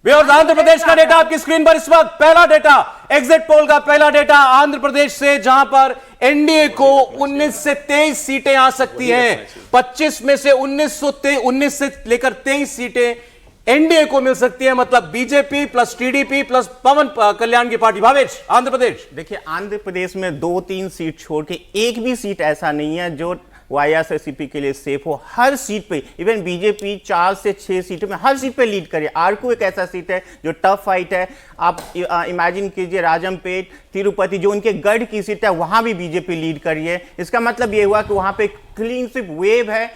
Viewers, Andhra Pradesh का data आपकी screen पर इस वक्त। पहला डेटा एग्जिट पोल का पहला डेटा आंध्र प्रदेश से, जहां पर एनडीए को 19 से 23 सीटें आ सकती हैं। 25 में से 19 से लेकर 23 सीटें एनडीए को मिल सकती है। मतलब बीजेपी प्लस टीडीपी प्लस पवन कल्याण की पार्टी। भावेश, आंध्र प्रदेश। देखिए, आंध्र प्रदेश में 2-3 सीट छोड़ के एक भी सीट ऐसा नहीं है जो वाईएसआरसीपी के लिए सेफ हो। हर सीट पे, इवन बीजेपी 4 से 6 सीटों में हर सीट पे लीड करे। आरकू एक ऐसा सीट है जो टफ फाइट है। आप इमेजिन कीजिए, राजमपेट, तिरुपति, जो उनके गढ़ की सीट है, वहां भी बीजेपी लीड करी है। इसका मतलब ये हुआ कि वहां पे क्लीन स्वीप वेव है।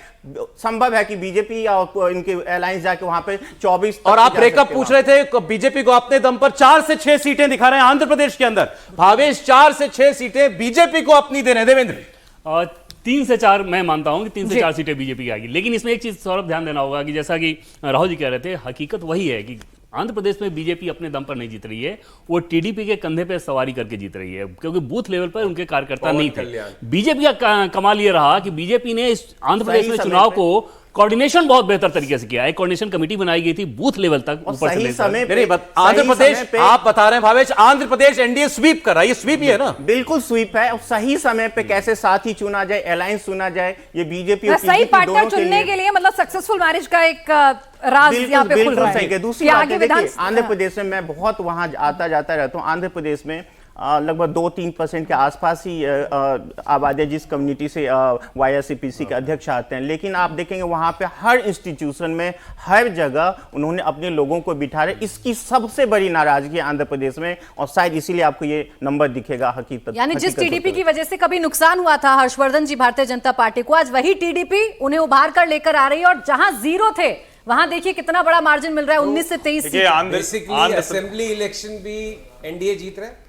संभव है कि बीजेपी और इनके अलायंस जाके वहां पे 24। और आप ब्रेकअप पूछ रहे थे, बीजेपी को अपने दम पर 4 से 6 सीटें दिखा रहे हैं आंध्र प्रदेश के अंदर। भावेश, 4 से 6 सीटें बीजेपी को अपनी दे रहे हैं। देवेंद्र, 3 से 4 मैं मानता हूं कि 3 से 4 सीटें बीजेपी की आएगी। लेकिन इसमें एक चीज सौरभ ध्यान देना होगा कि जैसा कि राहुल जी कह रहे थे, हकीकत वही है कि आंध्र प्रदेश में बीजेपी अपने दम पर नहीं जीत रही है, वो टीडीपी के कंधे पे सवारी करके जीत रही है, क्योंकि बूथ लेवल पर उनके कार्यकर्ता नहीं थे। बीजेपी का कमाल ये रहा कि बीजेपी ने इस आंध्र प्रदेश में चुनाव को कोऑर्डिनेशन बहुत बेहतर तरीके से किया है। कोऑर्डिनेशन कमेटी बनाई गई थी बूथ लेवल तक, ऊपर से सही समय पे, आंध्र प्रदेश आप बता रहे हैं भावेश, आंध्र प्रदेश एनडीए स्वीप कर रहा है। ये स्वीप ही है ना? बिल्कुल स्वीप है। और सही समय पे कैसे साथी चुना जाए, अलायंस चुना जाए, ये बीजेपी और सही पार्टनर चुनने के लिए मतलब सक्सेसफुल मैरिज का एक राज यहाँ पे खुल रहा है। बिल्कुल सही। दूसरी बात है, देखिए, आंध्र प्रदेश में मैं बहुत वहां आता जाता रहता हूँ। आंध्र प्रदेश में लगभग 2-3% के आसपास ही आबादी जिस कम्युनिटी से वाईएसआरसीपी के अध्यक्ष आते हैं। लेकिन आप देखेंगे वहां पे हर इंस्टीट्यूशन में, हर जगह उन्होंने अपने लोगों को बिठा रहे। इसकी सबसे बड़ी नाराजगी आंध्र प्रदेश में, और शायद इसीलिए आपको ये नंबर दिखेगा। हकीकत यानी जिस टीडीपी की वजह से कभी नुकसान हुआ था हर्षवर्धन जी भारतीय जनता पार्टी को, आज वही टीडीपी उन्हें उभार कर लेकर आ रही है। और जहां जीरो थे वहां देखिए कितना बड़ा मार्जिन मिल रहा है, 19 से 23 सीट। असेंबली इलेक्शन भी एनडीए जीत रहे हैं।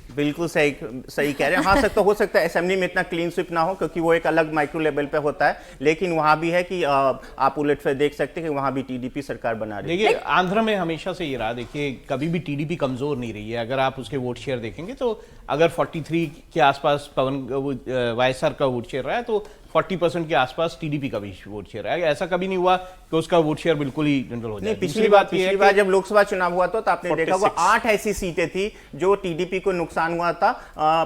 बिल्कुल सही कह रहे हैं। हाँ, हो सकता है असेंबली में इतना क्लीन स्वीप ना हो, क्योंकि वो एक अलग माइक्रो लेवल पे होता है। लेकिन वहां भी है कि आप उलटफेर देख सकते हैं कि वहां भी टीडीपी सरकार बना रही है। देखिए, आंध्र में हमेशा से ये रहा, देखिए कभी भी टीडीपी कमजोर नहीं रही है। अगर आप उसके वोट शेयर देखेंगे तो अगर 43 के आसपास वाईएसआर का वोट शेयर रहा है, तो 40% के आसपास टीडीपी का भी वोट शेयर है। ऐसा कभी नहीं हुआ कि उसका वोट शेयर बिल्कुल ही जनरल हो जाए। पिछली बार जब लोकसभा चुनाव हुआ तो आपने देखा वो 8 ऐसी सीटें थी जो टीडीपी को नुकसान हुआ था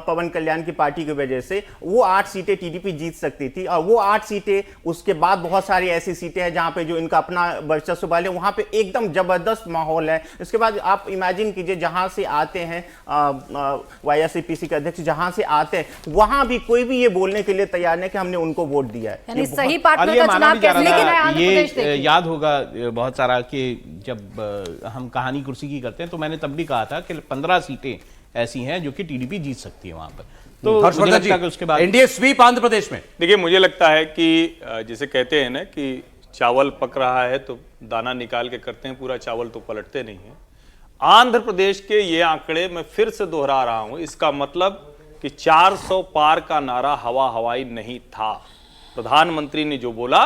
पवन कल्याण की पार्टी की वजह से। वो 8 सीटें टीडीपी जीत सकती थी, और वो 8 सीटें, उसके बाद बहुत सारी ऐसी सीटें हैं जहां पे जो इनका अपना वर्चस्व वाले, वहां पे एकदम जबरदस्त माहौल है। इसके बाद आप इमेजिन कीजिए, जहां से आते हैं वाईएसआरसीपी के अध्यक्ष, जहां से आते हैं वहां भी कोई भी ये बोलने के लिए तैयार नहीं कि हमने उनको वोट दिया है। यानी सही पार्टनर का चुनाव कैसे, लेकिन आंध्र प्रदेश ये याद होगा बहुत सारा कि जब हम कहानी कुर्सी की करते हैं तो मैंने तब भी कहा था कि 15 सीटें ऐसी हैं जो कि टीडीपी जीत सकती है वहां पर। तो हर्षवर्धन जी, उसके बाद एनडीए स्वीप आंध्र प्रदेश में। देखिए, मुझे लगता है कि जैसे कहते हैं ना कि चावल पक रहा है तो दाना निकाल के करते हैं, पूरा चावल तो पलटते नहीं है। आंध्र प्रदेश के ये आंकड़े मैं फिर से दोहरा रहा हूं। इसका मतलब कि 400 पार का नारा हवाई नहीं था। प्रधानमंत्री ने जो बोला,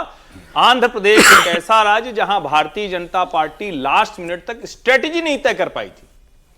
आंध्र प्रदेश एक ऐसा राज्य जहां Bharatiya Janata party last minute तक स्ट्रेटेजी नहीं तय कर पाई थी।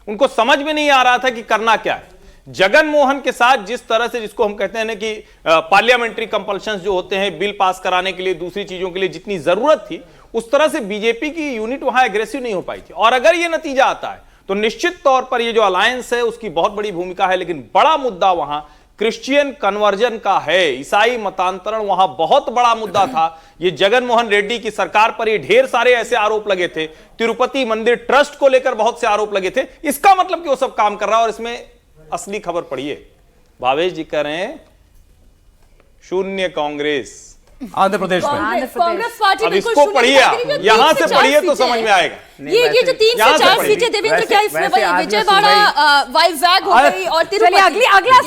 उनको समझ में नहीं आ रहा था कि करना क्या है। जगन मोहन के साथ जिस तरह से, जिसको हम कहते हैं ना कि पार्लियामेंट्री कंपल्शंस जो होते हैं बिल पास कराने के लिए, दूसरी चीजों के लिए जितनी जरूरत थी, उस तरह से बीजेपी की यूनिट वहां एग्रेसिव नहीं हो पाई थी। और अगर यह नतीजा आता है तो निश्चित तौर पर यह जो अलायंस है उसकी बहुत बड़ी भूमिका है। लेकिन बड़ा मुद्दा वहां क्रिश्चियन कन्वर्जन का है। ईसाई मतांतरण वहां बहुत बड़ा मुद्दा था। ये जगनमोहन रेड्डी की सरकार पर ये ढेर सारे ऐसे आरोप लगे थे। तिरुपति मंदिर ट्रस्ट को लेकर बहुत से आरोप लगे थे। इसका मतलब कि वो सब काम कर रहा है। और इसमें असली खबर पढ़िए, भावेश जी कह रहे हैं शून्य कांग्रेस आंध्र प्रदेश में। कांग्रेस पार्टी अब इसको पढ़िए, यहां से पढ़िए तो समझ में आएगा। ये जो 3 से 4 सीटें देवेंद्र, क्या इसमें वही विजयवाड़ा, वाइजैग हो गई और तिरुपति, अगला